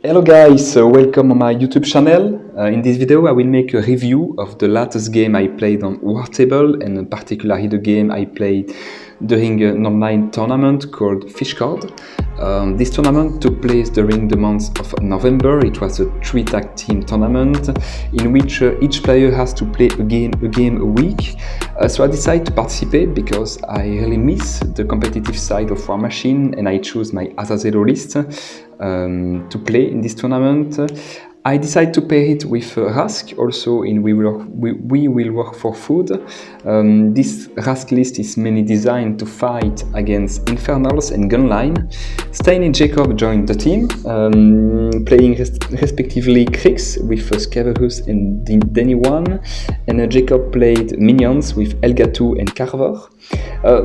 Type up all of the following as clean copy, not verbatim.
Hello guys, welcome on my YouTube channel. In this video I will make a review of the latest game I played on War Table, and particularly the game I played during an online tournament called Fishcord. This tournament took place during the month of November. It was a 3-tag team tournament in which each player has to play a game a week. So I decided to participate because I really miss the competitive side of War Machine, and I chose my Azazello list to play in this tournament. I decided to pair it with Rask, also in We Will Work for Food. This Rask list is mainly designed to fight against Infernals and Gunline. Stain and Jacob joined the team, playing respectively Kryssa with Scaverus and Denny 1, and Jacob played Minions with Elgato and Carver.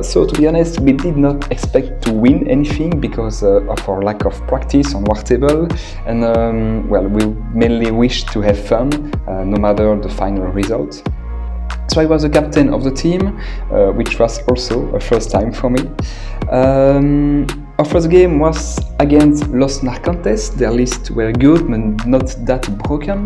So to be honest, we did not expect to win anything because of our lack of practice on War Table, and well, we mainly wish to have fun, no matter the final result. So I was the captain of the team, which was also a first time for me. Our first game was against Los Narcantes. Their lists were good, but not that broken.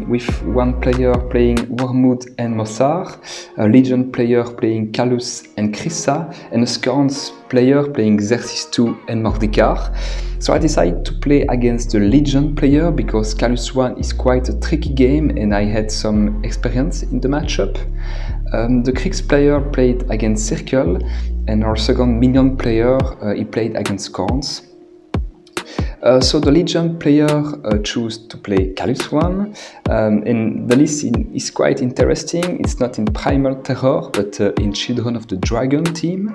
With one player playing Wormwood and Mossar, a Legion player playing Calus and Kryssa, and a Scorns player playing Xerxes 2 and Mordekar. So I decided to play against the Legion player because Calus 1 is quite a tricky game and I had some experience in the matchup. The Kryssa player played against Circle, and our second Minion player he played against Scorns. So the Legion player chose to play Calus 1, and the list is quite interesting. It's not in Primal Terror, but in Children of the Dragon team.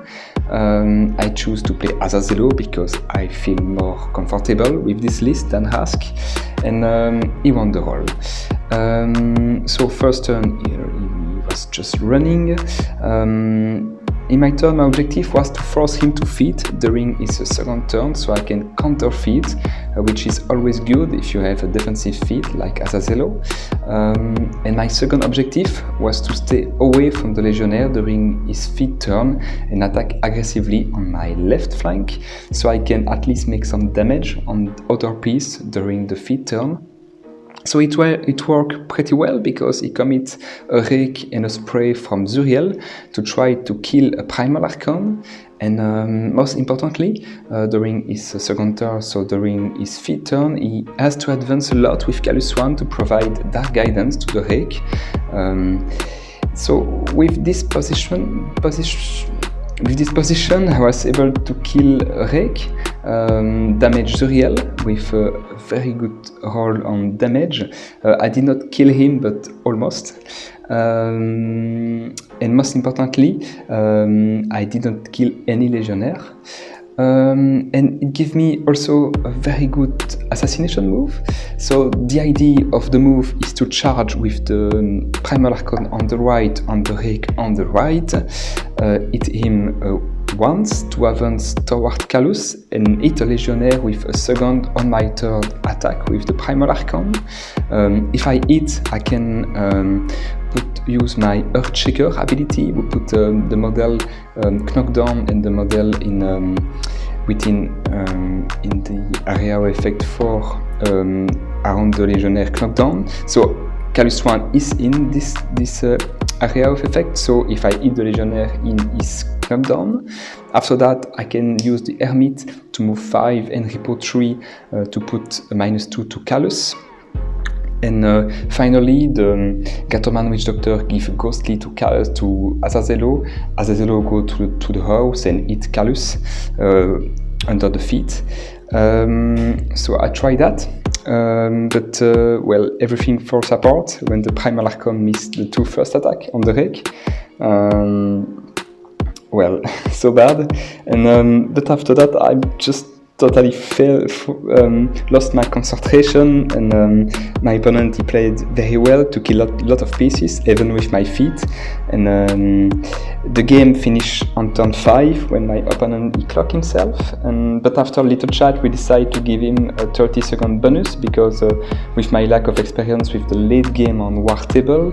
I choose to play Azazello because I feel more comfortable with this list than Rask, and he won the role. So first turn he was just running. In my turn, my objective was to force him to feed during his second turn so I can counter feed, which is always good if you have a defensive feed like Azazello. And my second objective was to stay away from the Legionnaire during his feed turn and attack aggressively on my left flank so I can at least make some damage on the other piece during the feed turn. So it worked pretty well because he commits a Rake and a Spray from Zuriel to try to kill a Primal Archon, and most importantly, during his second turn, so during his feed turn, he has to advance a lot with Calus 1 to provide Dark Guidance to the Rake. So with this position, I was able to kill Rake, damage Zuriel with a very good roll on damage. I did not kill him, but almost. And most importantly, I didn't kill any Legionnaire. And it gave me also a very good assassination move. So the idea of the move is to charge with the Primal Archon on the right, on the Rake on the right, hit him once to advance toward Calus, and hit a Legionnaire with a second on my third attack with the Primal Archon. If I hit, I can use my Earthshaker ability. We put the model knockdown and the model within in the area of effect 4 around the Legionnaire knockdown. So Calus 1 is in this area of effect, so if I hit the Legionnaire in his knockdown, after that I can use the Hermit to move 5 and repo 3 to put a -2 to Calus. And finally, the Gatterman Witch Doctor gives Ghostly to Azazello. Azazello go to the house and hit Calus under the feet. So I tried that, but well, everything falls apart when the Primal Archon missed the 2 first attack on the Rake. Well, so bad. And but after that, I just totally lost my concentration, and my opponent, he played very well to kill a lot of pieces, even with my feet. And the game finished on turn 5 when my opponent, he clocked himself. But after a little chat, we decided to give him a 30-second bonus because with my lack of experience with the late game on War Table,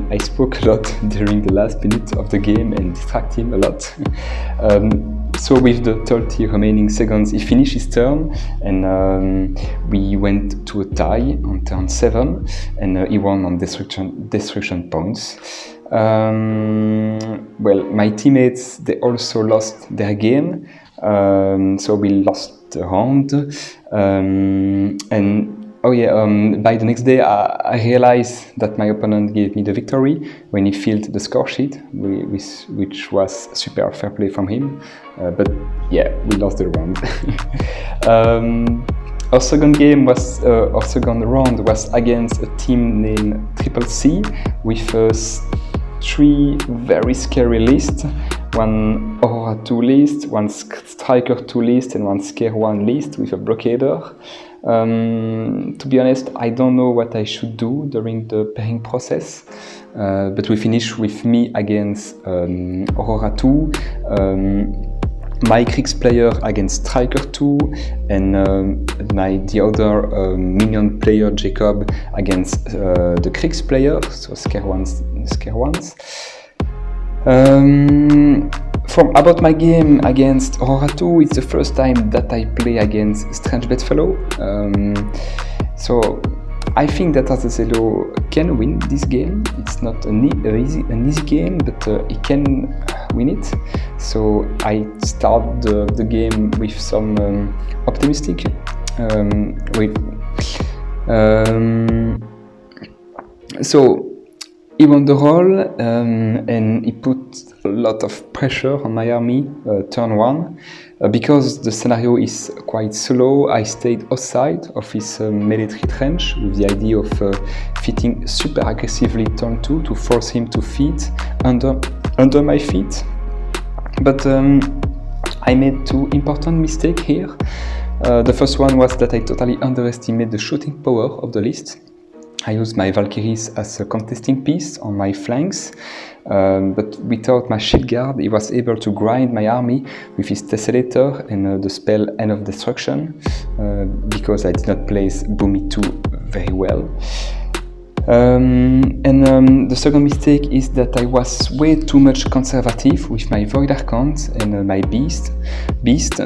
I spoke a lot during the last minute of the game and distracted him a lot. So with the 30 remaining seconds, he finished his turn, and we went to a tie on turn 7, and he won on destruction points. Well, my teammates, they also lost their game, so we lost the round, and oh yeah, by the next day I realized that my opponent gave me the victory when he filled the score sheet, which was super fair play from him, but yeah, we lost the round. Our second round was against a team named Triple C with 3 very scary lists, one Aurora 2 list, one Striker 2 list, and one Scare 1 list with a blockader. To be honest, I don't know what I should do during the pairing process, but we finished with me against Aurora 2, my Kriegs player against Striker 2, and the other minion player Jacob against the Kriegs player, so Scare 1s. About my game against Aurora 2, it's the first time that I play against Strange Bedfellow. So I think that Azazello can win this game. It's not an easy game, but he can win it. So I start the game with some optimistic. So he won the roll, and he put a lot of pressure on my army turn 1. Because the scenario is quite slow, I stayed outside of his military trench with the idea of fitting super aggressively turn 2 to force him to feed under my feet. But I made 2 important mistakes here. The first one was that I totally underestimated the shooting power of the list. I used my Valkyries as a contesting piece on my flanks, but without my shield guard, he was able to grind my army with his Tessellator and the spell End of Destruction, because I did not place Boomy 2 very well. The second mistake is that I was way too much conservative with my Void Archon and my Beast,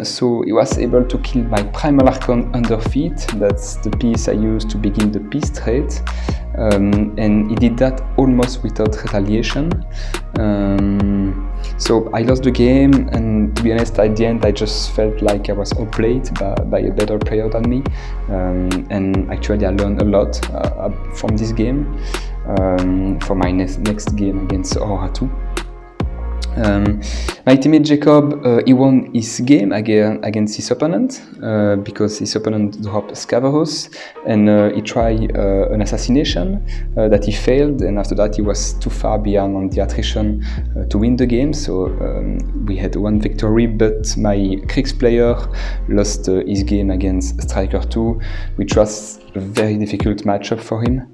so he was able to kill my Primal Archon under feet. That's the piece I used to begin the peace trade, and he did that almost without retaliation. So I lost the game, and to be honest, at the end I just felt like I was outplayed by a better player than me, and actually I learned a lot from this game for my next game against Aurora 2. My teammate Jacob, he won his game again against his opponent because his opponent dropped Scavarus, and he tried an assassination that he failed, and after that he was too far behind on the attrition to win the game, so we had 1 victory, but my Kriegs player lost his game against Striker 2, which was a very difficult matchup for him,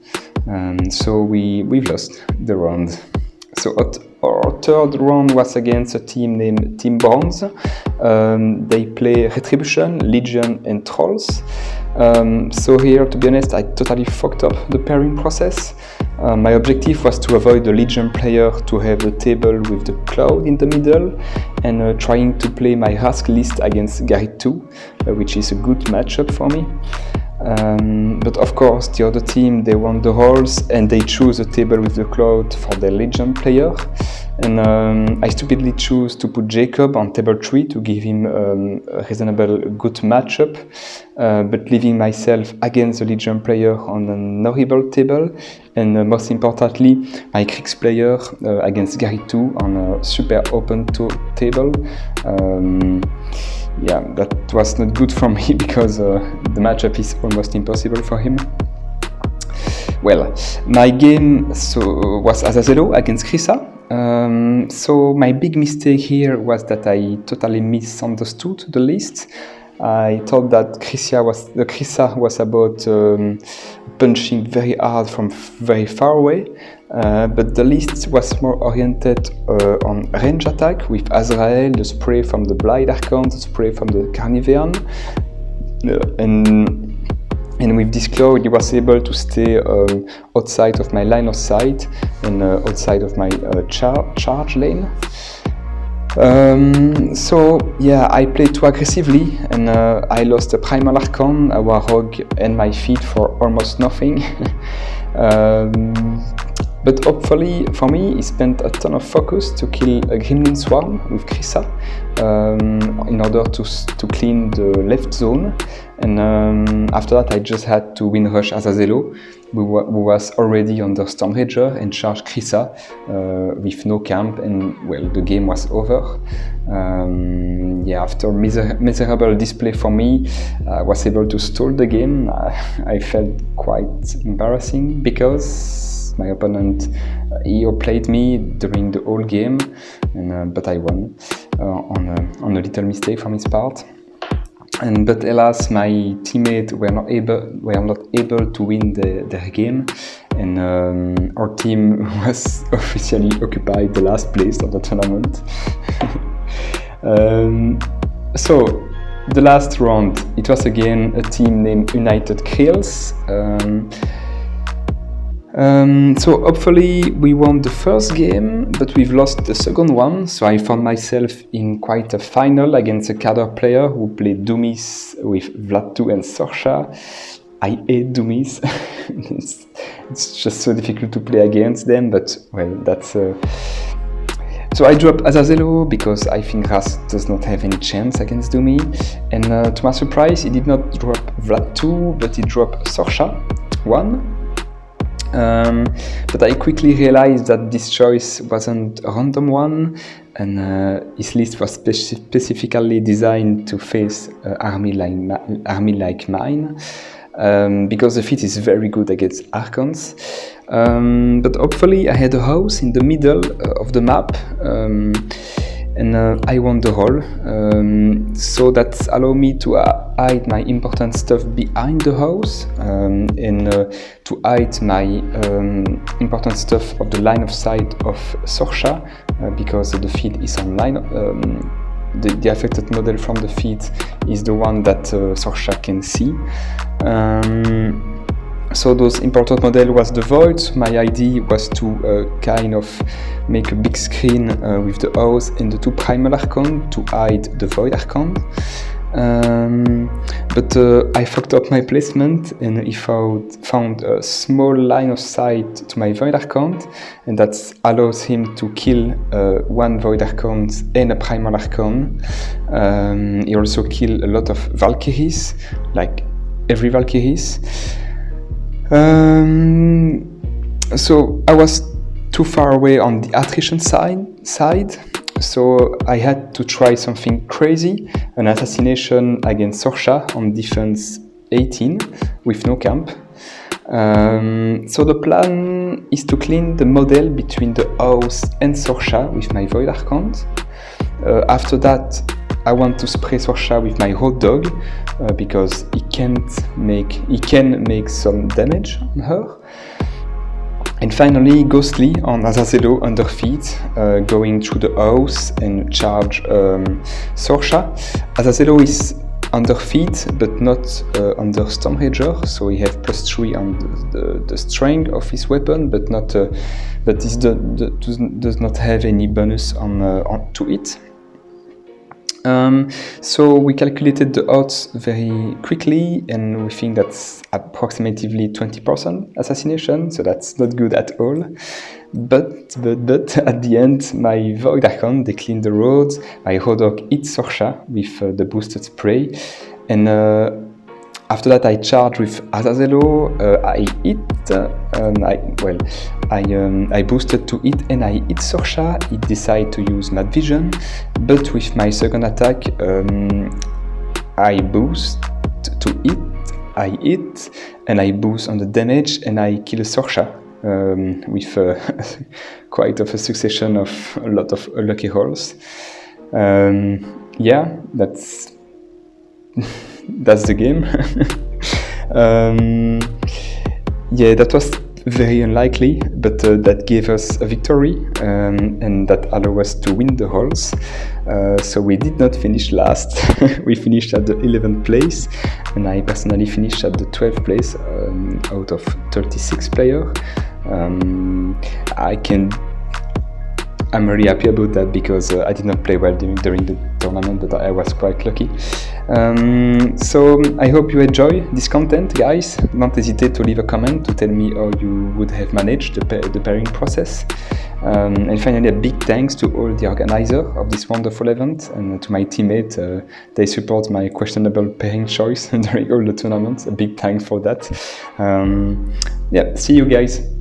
so we've lost the round. So our third round was against a team named Team Bronze. They play Retribution, Legion, and Trolls. So here, to be honest, I totally fucked up the pairing process. My objective was to avoid the Legion player to have the table with the Cloud in the middle, and trying to play my Rask list against Garrett 2, which is a good matchup for me. But of course, the other team, they won the rolls and they choose a table with the Cloud for their Legion player. And I stupidly choose to put Jacob on table 3 to give him a reasonable good matchup, but leaving myself against the Legion player on an horrible table, and most importantly, my Kriegs player against Gary 2 on a super open table. Yeah, that was not good for me because the matchup is almost impossible for him. Well, my game was Azazello against Kryssa. So my big mistake here was that I totally misunderstood the list. I thought that Kryssa was about punching very hard from very far away, but the list was more oriented on range attack with Azrael, the spray from the Blade Archon, the spray from the Carnivean, and with this Cloud he was able to stay outside of my line of sight and outside of my charge lane. So yeah, I played too aggressively, and I lost a Primal Archon, a Warhog, and my feet for almost nothing. But hopefully, for me, he spent a ton of focus to kill a Gremlin Swarm with Kryssa in order to clean the left zone. And after that, I just had to win rush Azazello, who was already under Storm Rager, and charge Kryssa with no camp, and well, the game was over. Yeah, after miserable display for me, I was able to stall the game. I felt quite embarrassing because my opponent he outplayed me during the whole game, and but I won on a little mistake from his part. But alas, my teammates were not able to win their game, and our team was officially occupied the last place of the tournament. So the last round, it was again a team named United Krills. So hopefully we won the first game, but we've lost the second one, so I found myself in quite a final against a Kader player who played Doomies with Vlad 2 and Sorcha. I hate Doomies. It's just so difficult to play against them, but well, that's... So I dropped Azazello because I think Ras does not have any chance against Doomy, and to my surprise he did not drop Vlad 2, but he dropped Sorcha1. But I quickly realized that this choice wasn't a random one, and his list was specifically designed to face army like mine, because the feat is very good against Archons. But hopefully I had a house in the middle of the map, and I won the roll, so that allowed me to hide my important stuff behind the house, and to hide my important stuff of the line of sight of Sorcha, because the feed is online. The affected model from the feed is the one that Sorcha can see. So those important model was the Void. My idea was to kind of make a big screen with the house and the two Primal Archon to hide the Void Archon. But I fucked up my placement, and he found a small line of sight to my Void Archon, and that allows him to kill one Void Archon and a Primal Archon. He also killed a lot of Valkyries, like every Valkyries. So I was too far away on the attrition side, so I had to try something crazy, an assassination against Sorcha on defense 18 with no camp. So the plan is to clean the model between the house and Sorcha with my Void Archon. After that, I want to spray Sorcha with my Road Dog, because he can make some damage on her. And finally, Ghostly on Azazello under feet, going through the house and charge Sorcha. Azazello is under feet, but not under Storm Rager, so he have +3 on the strength of his weapon, but not but this does not have any bonus on to it. So we calculated the odds very quickly, and we think that's approximately 20% assassination, so that's not good at all. But at the end, my Void Archon, they clean the roads, my Road Dog hits Sorcha with the boosted spray, and after that I charge with Azazello, I hit, I boosted to hit and I hit Sorcha. It decided to use Mad Vision, but with my second attack I boost to hit, I hit, and I boost on the damage, and I kill Sorcha with quite of a succession of a lot of lucky rolls. Yeah, that's the game. Yeah, that was very unlikely, but that gave us a victory, and that allowed us to win the rolls. So we did not finish last. We finished at the 11th place, and I personally finished at the 12th place out of 36 players. I'm really happy about that because I did not play well during the tournament, but I was quite lucky. So I hope you enjoy this content, guys. Don't hesitate to leave a comment to tell me how you would have managed the pairing process. And finally, a big thanks to all the organizers of this wonderful event and to my teammates. They support my questionable pairing choice during all the tournaments. A big thanks for that. Yeah, see you guys.